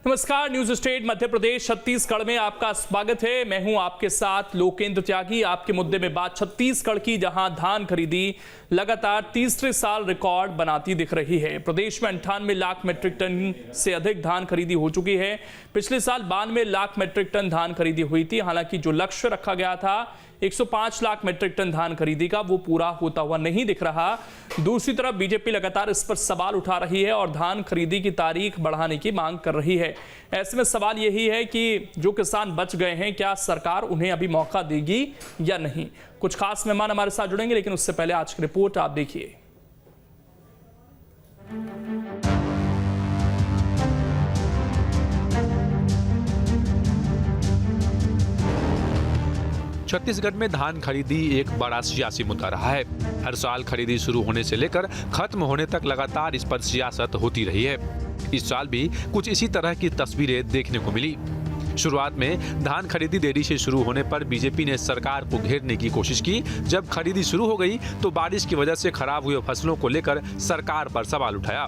नमस्कार, news state Madhya Pradesh Chhattisgarh में आपका स्वागत है। मैं हूं आपके साथ लोकेंद्र त्यागी। आपके मुद्दे में बात छत्तीसगढ़ की, जहां धान खरीदी लगातार तीसरे साल रिकॉर्ड बनाती दिख रही है। प्रदेश में 98 लाख मीट्रिक टन से अधिक धान खरीदी हो चुकी है। पिछले साल 92 लाख मीट्रिक टन धान खरीदी हुई थी। हालांकि जो लक्ष्य रखा गया था 105 लाख मीट्रिक टन धान खरीदी का, वो पूरा होता हुआ नहीं दिख रहा। दूसरी तरफ बीजेपी लगातार इस पर सवाल उठा रही है और धान खरीदी की तारीख बढ़ाने की मांग कर रही है। ऐसे में सवाल यही है कि जो किसान बच गए हैं, क्या सरकार उन्हें अभी मौका देगी या नहीं। कुछ खास मेहमान हमारे साथ जुड़ेंगे, लेकिन उससे पहले आज की रिपोर्ट आप देखिए। छत्तीसगढ़ में धान खरीदी एक बड़ा सियासी मुद्दा रहा है। हर साल खरीदी शुरू होने से लेकर खत्म होने तक लगातार इस पर सियासत होती रही है। इस साल भी कुछ इसी तरह की तस्वीरें देखने को मिली। शुरुआत में धान खरीदी देरी से शुरू होने पर बीजेपी ने सरकार को घेरने की कोशिश की। जब खरीदी शुरू हो गई तो बारिश की वजह से खराब हुए फसलों को लेकर सरकार पर सवाल उठाया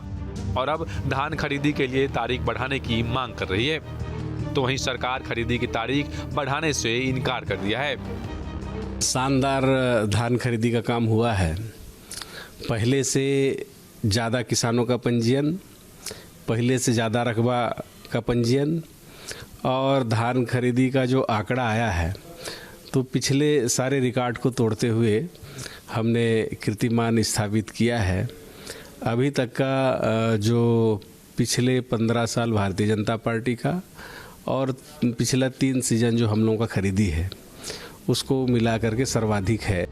और अब धान खरीदी के लिए तारीख बढ़ाने की मांग कर रही है। तो वहीं सरकार खरीदी की तारीख बढ़ाने से इनकार कर दिया है। शानदार धान खरीदी का काम हुआ है। पहले से ज़्यादा किसानों का पंजीयन, पहले से ज़्यादा रकबा का पंजीयन और धान खरीदी का जो आंकड़ा आया है, तो पिछले सारे रिकॉर्ड को तोड़ते हुए हमने कीर्तिमान स्थापित किया है। अभी तक का जो पिछले 15 साल भारतीय जनता पार्टी का और पिछला 3 सीजन जो हम लोगों का खरीदी है, उसको मिला करके सर्वाधिक है।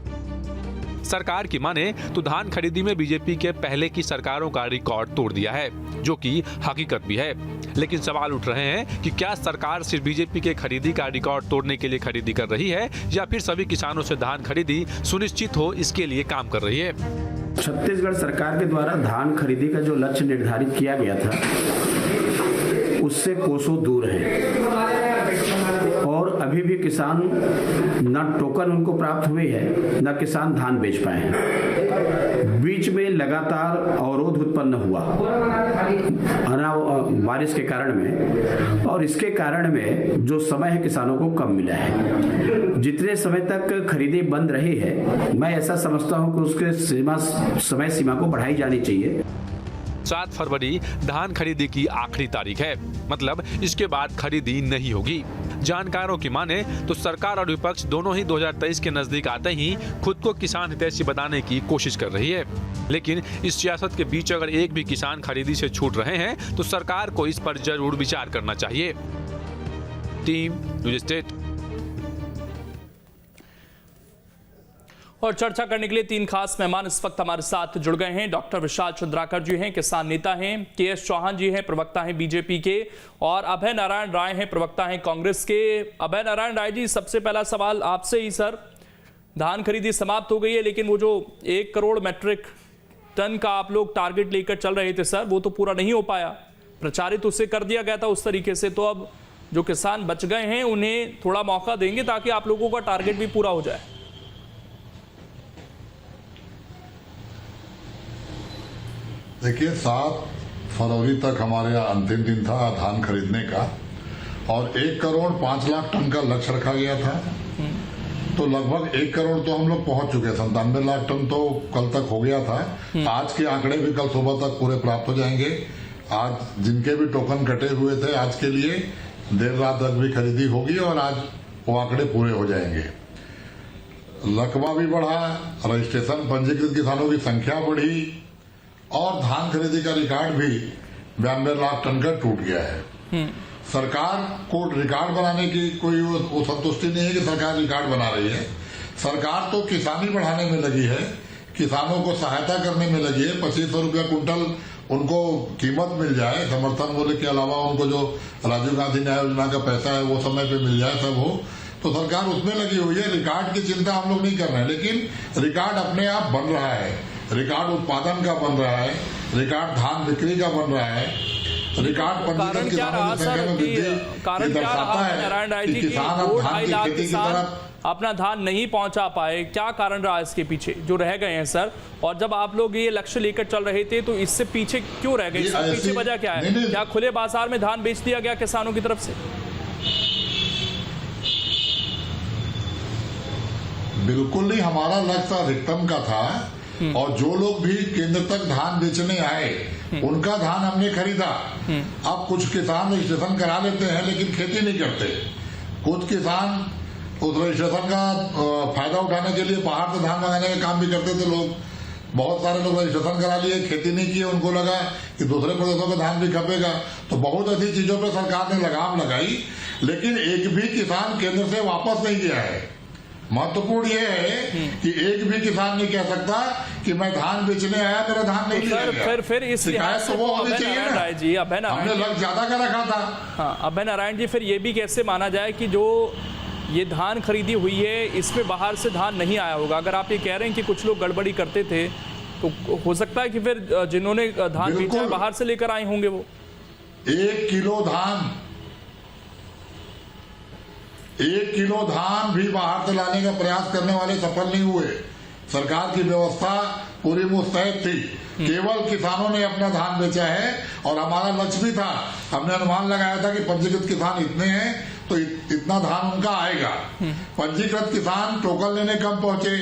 सरकार की माने तो धान खरीदी में बीजेपी के पहले की सरकारों का रिकॉर्ड तोड़ दिया है, जो कि हकीकत भी है। लेकिन सवाल उठ रहे हैं कि क्या सरकार सिर्फ बीजेपी के खरीदी का रिकॉर्ड तोड़ने के लिए खरीदी कर रही है या फिर सभी किसानों से धान खरीदी सुनिश्चित हो, इसके लिए काम कर रही है। छत्तीसगढ़ सरकार के द्वारा धान खरीदी का जो लक्ष्य निर्धारित किया गया था, उससे कोसों दूर है और अभी भी किसान न टोकन उनको प्राप्त हुई है, न किसान धान बेच पाए हैं। बीच में लगातार अवरोध उत्पन्न हुआ बारिश के कारण में, और इसके कारण में जो समय है किसानों को कम मिला है। जितने समय तक खरीदी बंद रही है, मैं ऐसा समझता हूं कि उसके समय सीमा को बढ़ाई जानी चाहिए। 7 फरवरी धान खरीदी की आखिरी तारीख है, मतलब इसके बाद खरीदी नहीं होगी। जानकारों की माने तो सरकार और विपक्ष दोनों ही 2023 के नजदीक आते ही खुद को किसान हितैषी बनाने की कोशिश कर रही है। लेकिन इस सियासत के बीच अगर एक भी किसान खरीदी से छूट रहे हैं तो सरकार को इस पर जरूर विचार करना चाहिए। Team news state. और चर्चा करने के लिए 3 खास मेहमान इस वक्त हमारे साथ जुड़ गए हैं। डॉक्टर विशाल चंद्राकर जी हैं, किसान नेता हैं। के.एस. चौहान जी हैं, प्रवक्ता हैं बीजेपी के। और अभय नारायण राय हैं, प्रवक्ता हैं कांग्रेस के। अभय नारायण राय जी, सबसे पहला सवाल आपसे ही सर। धान खरीदी समाप्त हो गई है, लेकिन वो जो 1 करोड़ मीट्रिक टन का आप लोग टारगेट लेकर चल रहे थे सर, वो तो पूरा नहीं हो पाया। प्रचारित उससे कर दिया गया था उस तरीके से। तो अब जो किसान बच गए हैं, उन्हें थोड़ा मौका देंगे ताकि आप लोगों का टारगेट भी पूरा हो जाए। देखिए, 7 फरवरी तक हमारे यहाँ अंतिम दिन था धान खरीदने का, और 1 करोड़ 5 लाख टन का लक्ष्य रखा गया था। तो लगभग 1 करोड़ तो हम लोग पहुंच चुके। 97 लाख टन तो कल तक हो गया था। आज के आंकड़े भी कल सुबह तक पूरे प्राप्त हो जाएंगे। आज जिनके भी टोकन कटे हुए थे, आज के लिए देर रात तक भी खरीदी होगी और आज वो आंकड़े पूरे हो जाएंगे। रकबा भी बढ़ा, रजिस्ट्रेशन पंजीकृत किसानों की संख्या बढ़ी और धान खरीदी का रिकॉर्ड भी 92 लाख टन का टूट गया है। सरकार को रिकॉर्ड बनाने की कोई वो संतुष्टि नहीं है कि सरकार रिकॉर्ड बना रही है। सरकार तो किसानी बढ़ाने में लगी है, किसानों को सहायता करने में लगी है। 2500 रुपया कुंटल उनको कीमत मिल जाए, समर्थन मूल्य के अलावा उनको जो राजीव गांधी न्याय योजना का पैसा है वो समय पे मिल जाए, सब हो। तो सरकार उसमें लगी हुई है। रिकॉर्ड की चिंता हम लोग नहीं कर रहे हैं, लेकिन रिकॉर्ड अपने आप बन रहा है। रिकॉर्ड उत्पादन का बन रहा है, रिकॉर्ड धान बिक्री का बन रहा है। रिकॉर्ड पंजीकृत किसानों की संख्या में वृद्धि कारण क्या रहा नारायण राय जी की 2-2.5 लाख किसान अपना धान नहीं पहुंचा पाए? क्या कारण रहा इसके पीछे जो रह गए हैं सर? और जब आप लोग ये लक्ष्य लेकर चल रहे थे तो इससे पीछे क्यों रह गए? इसके पीछे वजह क्या है? क्या खुले बाजार में धान बेच दिया गया किसानों की तरफ से? बिल्कुल नहीं, हमारा लक्ष्य अधिकतम का था और जो लोग भी केंद्र तक धान बेचने आए उनका धान हमने खरीदा। अब कुछ किसान रजिस्ट्रेशन करा लेते हैं लेकिन खेती नहीं करते। कुछ किसान उस रजिस्ट्रेशन का फायदा उठाने के लिए बाहर से धान मंगाने का काम भी करते थे लोग। बहुत सारे लोग रजिस्ट्रेशन करा लिए, खेती नहीं किए, उनको लगा कि दूसरे प्रदेशों का धान भी खपेगा, तो बहुत ऐसी चीजों पर सरकार ने लगाम लगाई, लेकिन एक भी किसान केंद्र से वापस नहीं गया है। महत्वपूर्ण ये है कि एक भी किसान नहीं कह सकता कि मैं धान बेचने आया, मेरा धान नहीं लिया गया। फिर इस लिहाज से वो होनी चाहिए ना जी, अभय नारायण हमने लक्ष्य ज्यादा का रखा था। हाँ, अभय नारायण जी, फिर ये भी कैसे माना जाए कि जो ये धान खरीदी हुई है इसमें बाहर से धान नहीं आया होगा? अगर आप ये कह रहे हैं कि कुछ लोग गड़बड़ी करते थे तो हो सकता है कि फिर जिन्होंने धान बेचा बाहर से लेकर आए होंगे वो। 1 किलो धान भी बाहर से लाने का प्रयास करने वाले सफल नहीं हुए। सरकार की व्यवस्था पूरी मुस्तैद थी, केवल किसानों ने अपना धान बेचा है और हमारा लक्ष्य भी था। हमने अनुमान लगाया था कि पंजीकृत किसान इतने हैं तो इतना धान उनका आएगा। पंजीकृत किसान टोकन लेने कम पहुंचे,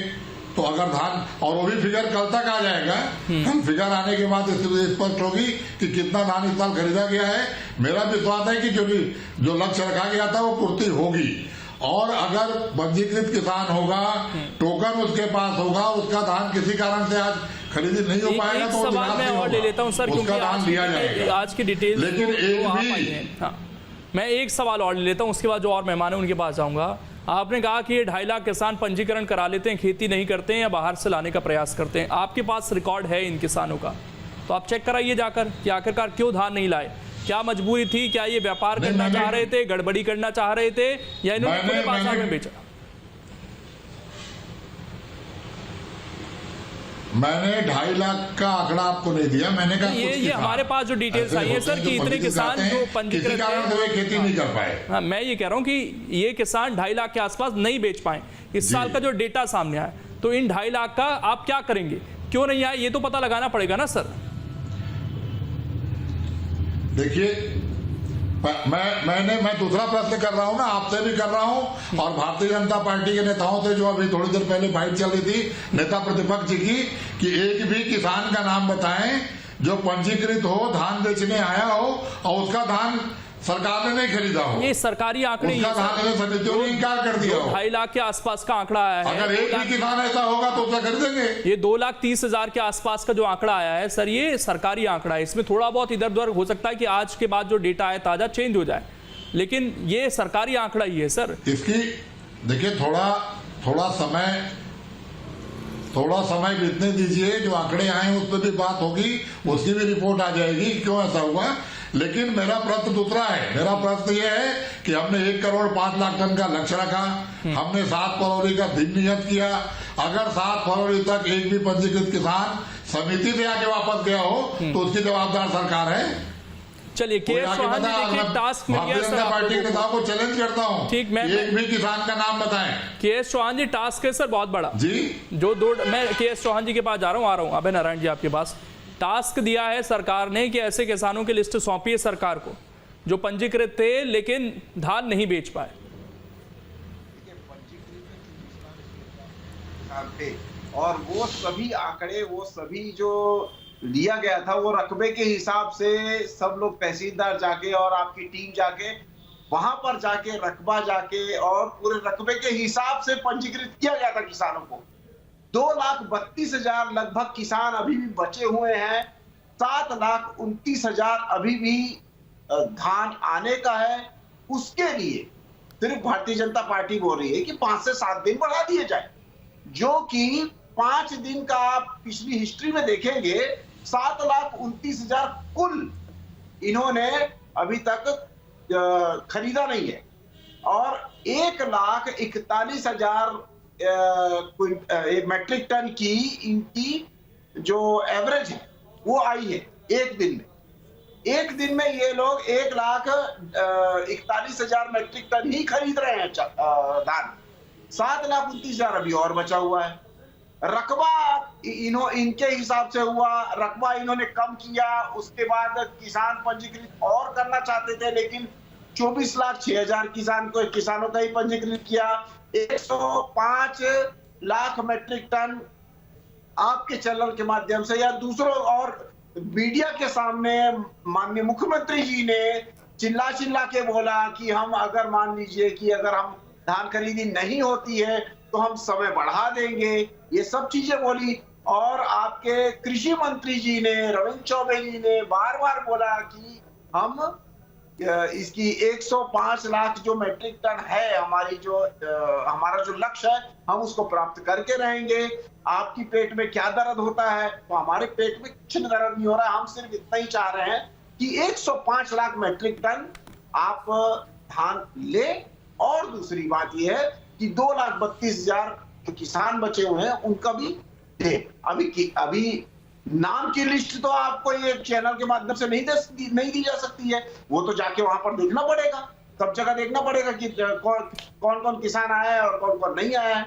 तो अगर धान, और वो भी फिगर कल तक आ जाएगा, कल फिगर आने के बाद स्पष्ट होगी कि कितना धान इस साल खरीदा गया है। मेरा विश्वास है कि जो लक्ष्य रखा गया था वो पूर्ति होगी। और अगर पंजीकृत किसान होगा, टोकन उसके पास होगा, उसका धान किसी कारण से आज खरीदी नहीं हो पाएगा तो सवाल मैं और ले लेता हूं सर, क्योंकि धान दिया जाएगा। आज की डिटेल, लेकिन एक भी मैं एक सवाल और ले लेता हूं, उसके बाद जो और मेहमान है उनके पास जाऊंगा। आपने कहा कि ये 2.5 लाख किसान पंजीकरण करा लेते हैं, खेती नहीं करते हैं या बाहर से लाने का प्रयास करते हैं। आपके पास रिकॉर्ड है इन किसानों का, तो आप चेक कराइए जाकर कि आखिरकार क्यों धान नहीं लाए। क्या मजबूरी थी? क्या ये व्यापार करना चाह रहे थे, गड़बड़ी करना चाह रहे थे, या इन्होंने खुले बाजार में बेचा? मैंने 2.5 लाख का आंकड़ा आपको नहीं दिया। मैंने कहा ये हमारे पास जो डिटेल्स आई है सर कि इतने किसान जो पंजीकृत हैं खेती नहीं कर पाए। हाँ, मैं ये कह रहा हूँ कि ये किसान 2.5 लाख के आसपास नहीं बेच पाए। इस साल का जो डेटा सामने आया, तो इन 2.5 लाख का आप क्या करेंगे? क्यों नहीं आए ये तो पता लगाना पड़ेगा ना सर। देखिए, मैं दूसरा प्रश्न कर रहा हूं ना, आपसे भी कर रहा हूं और भारतीय जनता पार्टी के नेताओं से, जो अभी थोड़ी देर पहले बाइट चल रही थी नेता प्रतिपक्ष जी की, कि एक भी किसान का नाम बताएं जो पंजीकृत हो, धान बेचने आया हो और उसका धान सरकार ने नहीं खरीदा हो। ये सरकारी आंकड़े, समितियों ने इनकार कर दिया हो। 2.5 लाख के आसपास का आंकड़ा आया है। अगर एक भी किसान ऐसा होगा तो उसका खरीदेंगे। ये 2,30,000 के आसपास का जो आंकड़ा आया है सर, ये सरकारी आंकड़ा है। इसमें थोड़ा बहुत इधर उधर हो सकता है कि आज के बाद जो डेटा है ताजा चेंज हो जाए, लेकिन ये सरकारी आंकड़ा ही है सर। इसकी देखिए थोड़ा समय बीतने दीजिए, जो आंकड़े आए उस पर भी बात होगी, उसकी भी रिपोर्ट आ जाएगी क्यों ऐसा हुआ। लेकिन मेरा प्रश्न दूसरा है। मेरा प्रश्न यह है कि हमने 1 करोड़ 5 लाख टन का लक्ष्य रखा, हमने 7 फरवरी का दिन नियत किया। अगर 7 फरवरी तक एक भी पंजीकृत किसान समिति से आके वापस गया हो तो उसकी जवाबदार सरकार है। चलिए, के.एस. चौहान जी, देखिए टास्क मिल गया सर, पार्टी के नेताओं को चैलेंज करता हूं, ठीक, मैं एक भी किसान का नाम बताएं। के.एस. चौहान जी, टास्क है सर बहुत बड़ा जी। मैं के.एस. चौहान जी के पास आ रहा हूं। अभय नारायण जी, आपके पास टास्क दिया है सरकार ने कि ऐसे किसानों की लिस्ट सौंपी है सरकार को जो पंजीकृत थे लेकिन धान नहीं बेच पाए। और वो सभी आंकड़े, वो सभी जो लिया गया था, वो रकबे के हिसाब से सब लोग तहसीलदार जाके और आपकी टीम जाके वहां पर जाके रकबा जाके और पूरे रकबे के हिसाब से पंजीकृत किया गया था किसानों को। 2,32,000 लगभग किसान अभी भी बचे हुए हैं। 7,29,000 अभी भी धान आने का है। उसके लिए सिर्फ भारतीय जनता पार्टी बोल रही है कि 5 से 7 दिन बढ़ा दिए जाए, जो कि 5 दिन का आप पिछली हिस्ट्री में देखेंगे 7,29,000 कुल इन्होंने अभी तक खरीदा नहीं है। और 1,41,000 मैट्रिक टन की इनकी जो एवरेज है वो आई है एक दिन में। एक दिन में ये लोग 1,41,000 मैट्रिक टन ही खरीद रहे हैं धान। 7,29,000 अभी और बचा हुआ है। रकबा इनके हिसाब से हुआ, रकबा इन्होंने कम किया, उसके बाद किसान पंजीकृत और करना चाहते थे, लेकिन 24,06,000 किसानों का ही पंजीकृत किया। 105 लाख मैट्रिक टन आपके चैनल के माध्यम से या दूसरों और मीडिया के सामने माननीय मुख्यमंत्री जी ने चिल्ला चिल्ला के बोला कि हम अगर मान लीजिए कि अगर हम धान खरीदी नहीं होती है तो हम समय बढ़ा देंगे, ये सब चीजें बोली। और आपके कृषि मंत्री जी ने, रविंद्र चौबे जी ने बार बार बोला कि हम इसकी 105 लाख जो मैट्रिक टन है हमारा जो लक्ष्य है, हम उसको प्राप्त करके रहेंगे। आपकी पेट में क्या दर्द होता है? तो हमारे पेट में कुछ दर्द नहीं हो रहा है, हम सिर्फ इतना ही चाह रहे हैं कि 105 लाख मैट्रिक टन आप धान ले। और दूसरी बात यह है कि 2,32,000 जो किसान बचे हुए हैं उनका भी दे। अभी नाम की लिस्ट तो आपको ये चैनल के माध्यम से नहीं दी जा सकती है, वो तो जाके वहां पर देखना पड़ेगा, सब जगह देखना पड़ेगा कि कौन कौन किसान आया है और कौन कौन नहीं आया है।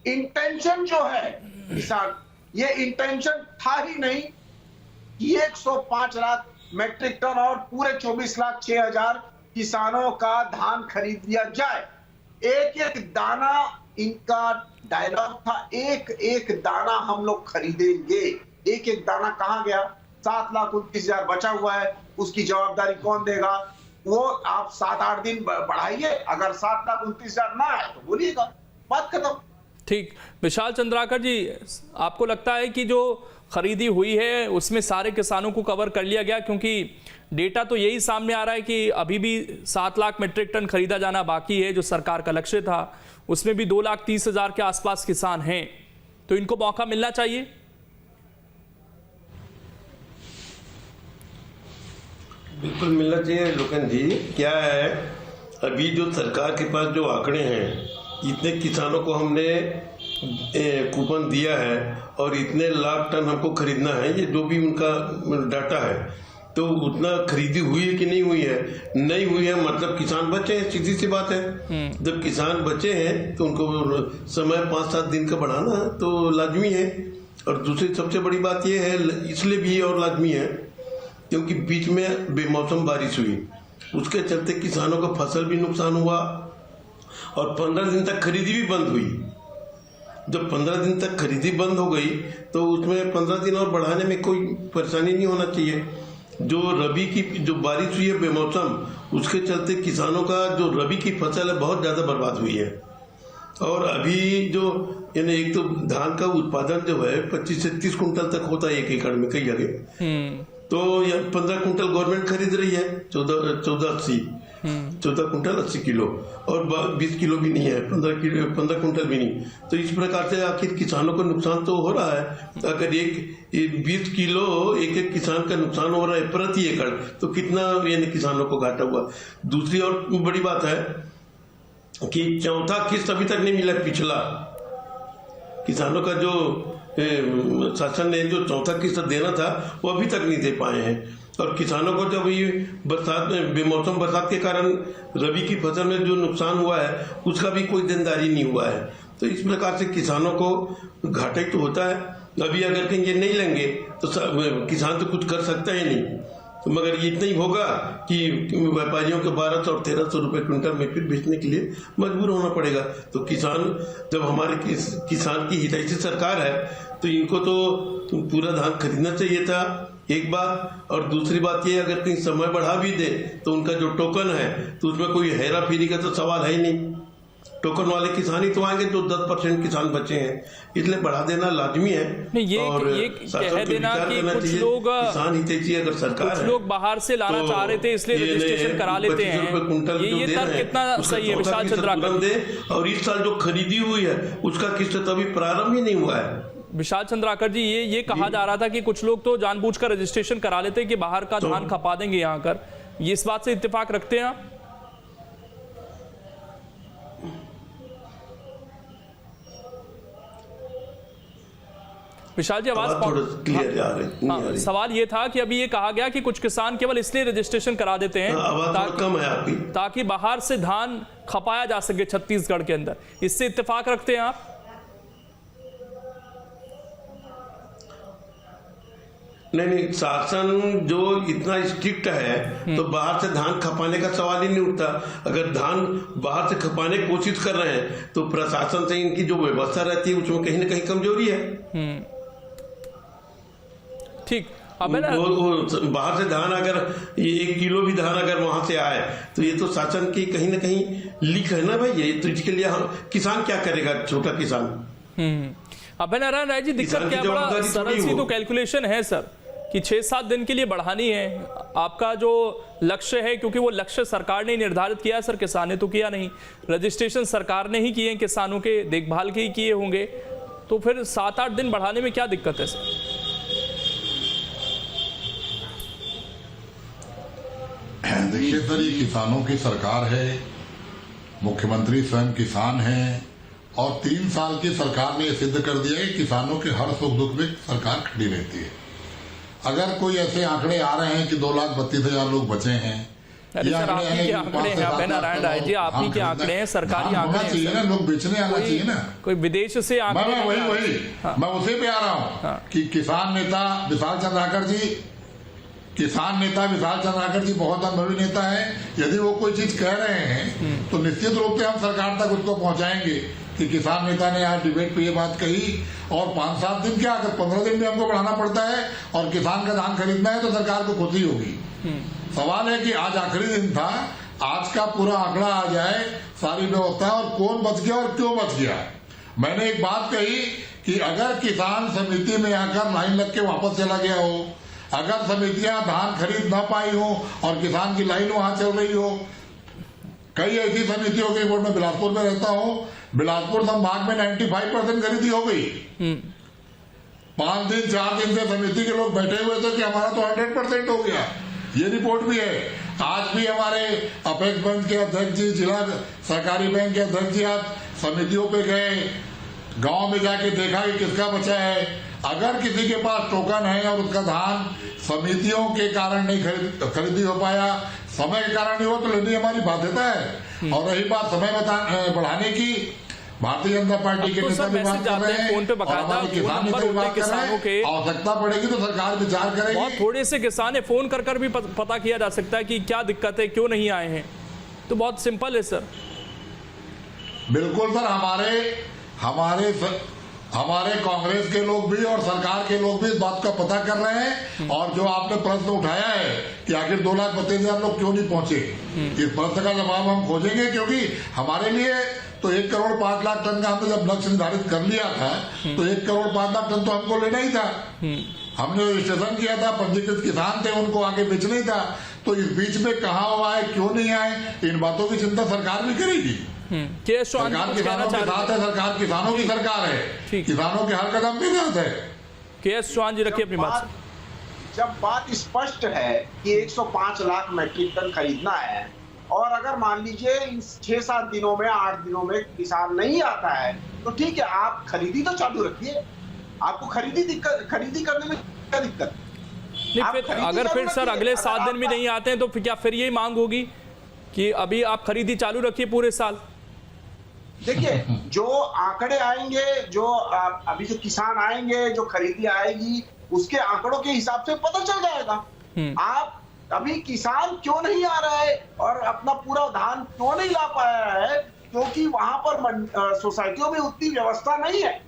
इंटेंशन जो है किसान, ये इंटेंशन था ही नहीं कि 105 लाख मैट्रिक टन और पूरे 24,06,000 किसानों का धान खरीद लिया जाए। एक एक दाना इनका डायलॉग था, एक एक दाना हम लोग खरीदेंगे। एक एक दाना कहां गया? 7,29,000 बचा हुआ है, उसकी जवाबदारी कौन देगा? वो आप 7-8 दिन बढ़ाइए, अगर 7,29,000 ना आए तो बोलिएगा, बात खत्म। ठीक। विशाल चंद्राकर जी, आपको लगता है कि जो खरीदी हुई है उसमें सारे किसानों को कवर कर लिया गया? क्योंकि डेटा तो यही सामने आ रहा है कि अभी भी 7 लाख मीट्रिक टन खरीदा जाना बाकी है, जो सरकार का लक्ष्य था। उसमें भी 2,30,000 के आसपास किसान हैं, तो इनको मौका मिलना चाहिए। बिल्कुल मिलना चाहिए लोकन जी। क्या है, अभी जो सरकार के पास जो आंकड़े हैं, इतने किसानों को हमने कूपन दिया है और इतने लाख टन हमको खरीदना है, ये जो भी उनका डाटा है, तो उतना खरीदी हुई है कि नहीं हुई है? नहीं हुई है मतलब किसान बचे हैं, सीधी सी बात है। जब किसान बचे हैं तो उनको समय 5-7 दिन का बढ़ाना तो लाजमी है। और दूसरी सबसे बड़ी बात यह है, इसलिए भी और लाजमी है क्योंकि बीच में बेमौसम बारिश हुई, उसके चलते किसानों का फसल भी नुकसान हुआ और 15 दिन तक खरीदी भी बंद हुई। जब 15 दिन तक खरीदी बंद हो गई तो उसमें 15 दिन और बढ़ाने में कोई परेशानी नहीं होना चाहिए। जो रबी की जो बारिश हुई है बेमौसम, उसके चलते किसानों का जो रबी की फसल है बहुत ज़्यादा बर्बाद हुई है। और अभी जो यानी एक तो धान का उत्पादन जो है 25 से 30 कुंटल तक होता है एक एकड़ में कई जगह, तो 15 कुंटल गवर्नमेंट खरीद रही है, 14 कुंटल 80 किलो, और 20 किलो भी नहीं है, 15 कुंटल भी नहीं। तो इस प्रकार से आखिर किसानों को नुकसान तो हो रहा है। अगर 20 किलो एक किसान का नुकसान हो रहा है प्रति एकड़, तो कितना यानी किसानों को घाटा हुआ। दूसरी और बड़ी बात है कि चौथा किस्त अभी तक नहीं मिला। पिछला किसानों का जो शासन ने जो चौथा किस्त देना था वो अभी तक नहीं दे पाए हैं। और किसानों को जब ये बरसात में बेमौसम बरसात के कारण रबी की फसल में जो नुकसान हुआ है उसका भी कोई देनदारी नहीं हुआ है। तो इस प्रकार से किसानों को घाटा तो होता है। अभी अगर कहीं ये नहीं लेंगे तो किसान तो कुछ कर सकता ही नहीं। तो मगर ये इतना ही होगा कि व्यापारियों को 1200 और 1300 रुपए क्विंटल में फिर बेचने के लिए मजबूर होना पड़ेगा। तो किसान, जब हमारे किसान की हितैषी सरकार है तो इनको तो पूरा धान खरीदना चाहिए था, एक बात। और दूसरी बात ये, अगर कहीं समय बढ़ा भी दे तो उनका जो टोकन है तो उसमें कोई हेरा फेरी का तो सवाल है ही नहीं। टोकन वाले किसान ही तो आएंगे जो 10% किसान बचे हैं, इसलिए बढ़ा देना लाजमी है। नहीं, ये कह देना कि कुछ लोग किसान हितैषी अगर सरकार कुछ लोग बाहर से लाना चाह रहे थे इसलिए रजिस्ट्रेशन करा लेते हैं, ये तर्क कितना सही है विशाल चंद्राकर? और इस साल जो खरीदी हुई है उसका किस्त तो अभी प्रारंभ ही नहीं हुआ है। विशाल चंद्राकर जी, ये कहा जा रहा था कि कुछ लोग तो जानबूझकर रजिस्ट्रेशन करा लेते हैं कि बाहर का धान खपा देंगे यहाँ कर, ये इस बात से इत्तेफाक रखते हैं आप? विशाल जी आवाज थोड़ा क्लियर आ रही। सवाल ये था कि अभी ये कहा गया कि कुछ किसान केवल इसलिए रजिस्ट्रेशन करा देते हैं आवाज कम है आपकी, ताकि बाहर से धान खपाया जा सके छत्तीसगढ़ के अंदर। इससे इत्तेफाक रखते हैं आप? नहीं, शासन जो इतना स्ट्रिक्ट है तो बाहर से धान खपाने का सवाल ही नहीं उठता। अगर धान बाहर से खपाने की कोशिश कर रहे हैं तो प्रशासन से इनकी जो व्यवस्था रहती है उसमें कहीं ना कहीं कमजोरी है। ठीक। अब बाहर से धान अगर ये 1 किलो भी धान अगर वहां से आए तो ये तो शासन की कहीं ना कहीं लीक है ना भाई। ये तो इसके लिए किसान क्या करेगा, छोटा किसान। अभय नारायण राय जी, दिक्कत क्या, बड़ा सरल सी तो कैलकुलेशन है सर कि 6-7 दिन के लिए बढ़ानी है। आपका जो लक्ष्य है, क्योंकि वो लक्ष्य सरकार ने निर्धारित किया है सर, किसान ने तो किया नहीं। रजिस्ट्रेशन सरकार ने ही किए हैं, किसानों के देखभाल के ही किए होंगे, तो फिर 7-8 दिन बढ़ाने में क्या दिक्कत है सर? देखिए सर, ये किसानों की सरकार है, मुख्यमंत्री स्वयं किसान हैं और 3 साल की सरकार ने सिद्ध कर दिया है कि किसानों के हर सुख दुख में सरकार खड़ी रहती है। अगर कोई ऐसे आंकड़े आ रहे हैं कि 2,32,000 लोग बचे हैं, अरे सर आपही के आंकड़े हैं अभय नारायण राय जी, आपही के आंकड़े हैं, सरकारी आंकड़े चाहिए ना, लोग बेचने आना चाहिए ना। कोई विदेश से आंकड़े मैं उसी पे आ रहा हूँ कि किसान नेता विशाल चंद्राकर जी, किसान नेता विशाल चंद्राकर जी बहुत अनुभवी नेता है। यदि वो कोई चीज कह रहे हैं तो निश्चित रूप से हम सरकार तक उसको पहुंचाएंगे कि किसान नेता ने आज डिबेट पे ये बात कही। और 5-7 दिन क्या, अगर 15 दिन भी हमको बढ़ाना पड़ता है और किसान का धान खरीदना है तो सरकार को खुशी होगी। सवाल है कि आज आखिरी दिन था, आज का पूरा आंकड़ा आ जाए, सारी व्यवस्था, और कौन बच गया और क्यों बच गया। मैंने एक बात कही कि अगर किसान समिति में आकर लाइन लग के वापस चला गया हो, अगर समितियां धान खरीद ना पाई हो और किसान की लाइन वहां चल रही हो, कई ऐसी समितियों की रिपोर्ट में बिलासपुर में रहता हूं, बिलासपुर संभाग में 95% खरीदी हो गई। 5 दिन 4 दिन से समिति के लोग बैठे हुए थे कि हमारा तो 100% हो गया, ये रिपोर्ट भी है। आज भी हमारे अपेक्स बैंक के अध्यक्ष जी, जिला सहकारी बैंक के अध्यक्ष जी आज समितियों पे गए, गांव में जाके देखा कि किसका बचा है। अगर किसी के पास टोकन है और उसका धान समितियों के कारण नहीं खरीदी हो पाया, समय के कारण नहीं हो, तो लेनी हमारी बाध्यता है। और रही बात समय बढ़ाने की, भारतीय जनता पार्टी के नेता भी बात कर रहे हैं, किसान नेता भी बात कर रहे हैं, आवश्यकता पड़ेगी तो सरकार विचार करेगी। बहुत थोड़े से किसान है, फोन कर भी पता किया जा सकता है कि क्या दिक्कत है, क्यों नहीं आए हैं, तो बहुत सिंपल है सर। बिल्कुल सर, हमारे कांग्रेस के लोग भी और सरकार के लोग भी इस बात का पता कर रहे हैं। और जो आपने प्रश्न उठाया है कि आखिर 2,32,000 लोग क्यों नहीं पहुंचे, इस प्रश्न का जवाब हम खोजेंगे, क्योंकि हमारे लिए तो 1 करोड़ 5 लाख टन का हमने जब लक्ष्य निर्धारित कर लिया था तो 1 करोड़ 5 लाख टन तो हमको लेना ही था। हमने रजिस्ट्रेशन किया था, पंजीकृत किसान थे, उनको आगे बेचना ही था। तो इस बीच में कहाँ हुआ है, क्यों नहीं आए, इन बातों की चिंता सरकार भी करेगी। सरकार किसानों के साथ है, सरकार किसानों की सरकार है, किसानों के हर कदम पे साथ है। के.एस. चौहान जी, रखिए अपनी बात। जब बात स्पष्ट है कि 105 लाख मैट्रिक टन खरीदना है और अगर मान लीजिए इन 6-7 दिनों में 8 दिनों में किसान नहीं आता है तो ठीक है, आप खरीदी तो चालू रखिए। आपको खरीदी करने में क्या दिक्कत? अगर फिर सर अगले 7 दिन भी नहीं आते हैं तो क्या फिर यही मांग होगी कि अभी आप खरीदी चालू रखिए पूरे साल? देखिए, जो आंकड़े आएंगे, जो अभी जो किसान आएंगे, जो खरीदी आएगी, उसके आंकड़ों के हिसाब से पता चल जाएगा। आप अभी किसान क्यों नहीं आ रहा है और अपना पूरा धान क्यों नहीं ला पाया है, क्योंकि वहां पर सोसाइटियों में उतनी व्यवस्था नहीं है।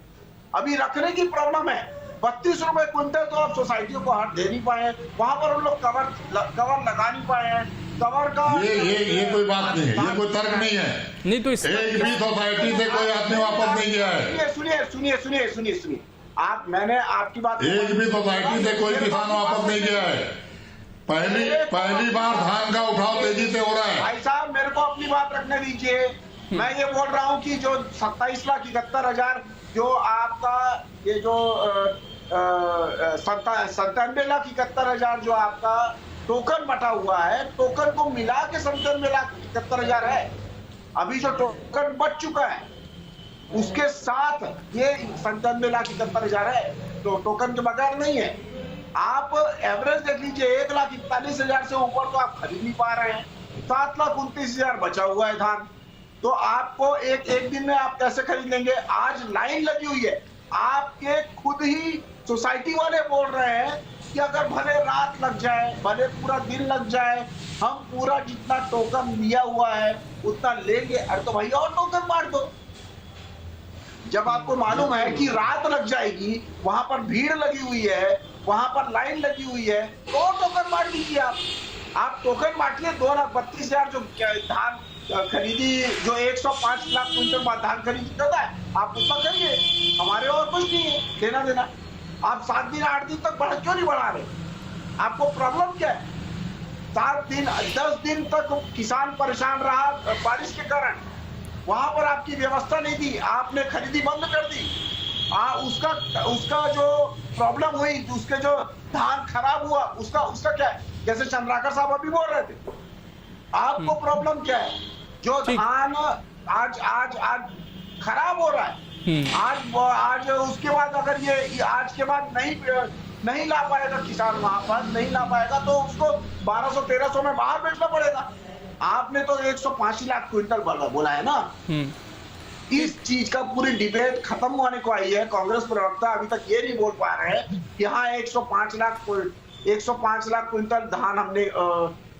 अभी रखने की प्रॉब्लम है। 32 रुपए क्विंटल तो आप सोसाइटियों को हाथ दे नहीं पाए, वहां पर उन लोग कवर लगा नहीं पाए हैं। कवर का ये कोई बात नहीं है, ये कोई तर्क नहीं है। नहीं तो एक भी सोसाइटी से कोई आदमी वापस नहीं गया है। सुनिए, मैंने आपकी बात, एक भी सोसाइटी से कोई किसान वापस नहीं गया है। पहली बार धान का उठाव तेजी से हो रहा है। भाई साहब, मेरे को अपनी बात रखने दीजिए। मैं ये बोल रहा हूँ कि जो 27,71,000 जो आपका ये जो 97,71,000 जो आपका टोकन बटा हुआ है, टोकन को मिला के 97,71,000 है। अभी जो टोकन बच चुका है उसके साथ ये 97,71,000 है। टोकन के बगैर नहीं है। आप एवरेज देख लीजिए, 1,41,000 से ऊपर तो आप खरीद नहीं पा रहे हैं, 7,29,000 बचा हुआ है धान। तो आपको एक दिन में आप कैसे खरीद लेंगे? आज लाइन लगी हुई है, आपके खुद ही सोसाइटी वाले बोल रहे हैं कि अगर भले रात लग जाए, भले पूरा दिन लग जाए, हम पूरा जितना टोकन लिया हुआ है उतना लेंगे। अरे तो भाई और टोकन बांट दो। जब आपको मालूम है कि रात लग जाएगी, वहां पर भीड़ लगी हुई है, वहां पर लाइन लगी हुई है, तो टोकन बांट दीजिए। आप टोकन बांटिए। 2,32,000 जो धान खरीदी, जो 105 लाख क्विंटल धान खरीदी करता है, आप उतना करिए, हमारे और कुछ नहीं है देना देना। आप 7 दिन 8 दिन तक क्यों नहीं बढ़ा रहे? आपको प्रॉब्लम क्या है? 7 दिन 10 दिन तक किसान परेशान रहा बारिश के कारण, वहां पर आपकी व्यवस्था नहीं थी, आपने खरीदी बंद कर दी। उसका जो प्रॉब्लम हुई, उसके जो धान खराब हुआ, उसका क्या है? जैसे चंद्राकर साहब अभी बोल रहे थे, आपको प्रॉब्लम क्या है? जो धान आज खराब हो रहा है, आज उसके बाद अगर ये आज के बाद नहीं ला पाएगा किसान, वहां पर नहीं ला पाएगा तो उसको 1200-1300 में बाहर बेचना पड़ेगा। आपने तो 105 लाख क्विंटल बोला है ना। इस चीज का पूरी डिबेट खत्म होने को आई है। कांग्रेस प्रवक्ता अभी तक ये नहीं बोल पा रहे हैं कि हाँ 105 लाख क्विंटल धान हमने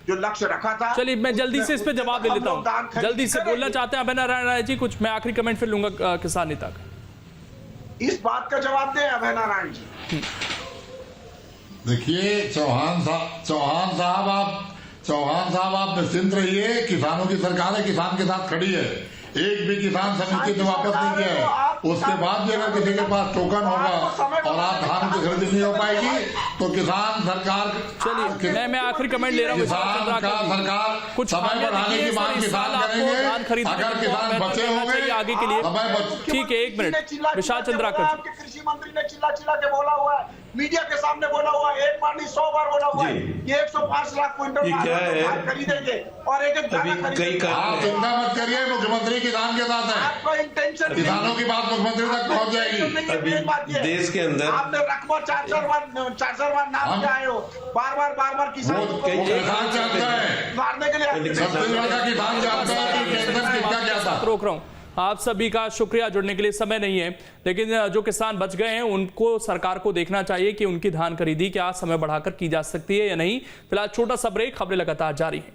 जो लक्ष्य रखा था। चलिए मैं जल्दी से इस पे जवाब दे लेता हूँ। जल्दी से बोलना चाहते हैं अभय नारायण राय जी कुछ? मैं आखिरी कमेंट फिर लूंगा किसान नेता का। इस बात का जवाब दें अभय नारायण जी। देखिए चौहान साहब आप निश्चिंत रहिए, किसानों की सरकार है, किसान के साथ खड़ी है। एक भी किसान समिति ने वापस नहीं किया है। उसके बाद भी अगर किसी के पास टोकन होगा और आप धान की खरीदी नहीं हो पाएगी तो किसान सरकार, चलिए मैं आखिरी कमेंट ले रहा हूँ। किसान का सरकार कुछ समय बढ़ाने की मांग किसान करेंगे। अगर किसान बचे होंगे आगे के लिए, ठीक है 1 मिनट। विशाल चंद्राकर, आपके कृषि मंत्री ने चिल्ला के बोला हुआ है, मीडिया के सामने बोला हुआ है, एक बार नहीं 100 बार बोला हुआ है, ये 105 लाख क्विंटल खरीदेंगे और एक दाना खरीदेंगे। आप चिंता मत करिए, मुख्यमंत्री किसान के साथ है। आपका इंटेंशन, किसानों की बात मुख्यमंत्री तक पहुंच जाएगी। अभी देश के अंदर आपने रकबा 4-4 बार नाम के आए हो, बार-बार किसानों को किसान चाहता है मारने के लिए। छत्तीसगढ़ का किसान चाहता है कि टेंशन किसका क्या था। रोक रहा हूँ। आप सभी का शुक्रिया, जुड़ने के लिए समय नहीं है, लेकिन जो किसान बच गए हैं उनको सरकार को देखना चाहिए कि उनकी धान खरीदी क्या समय बढ़ाकर की जा सकती है या नहीं। फिलहाल छोटा सा ब्रेक, खबरें लगातार जारी हैं।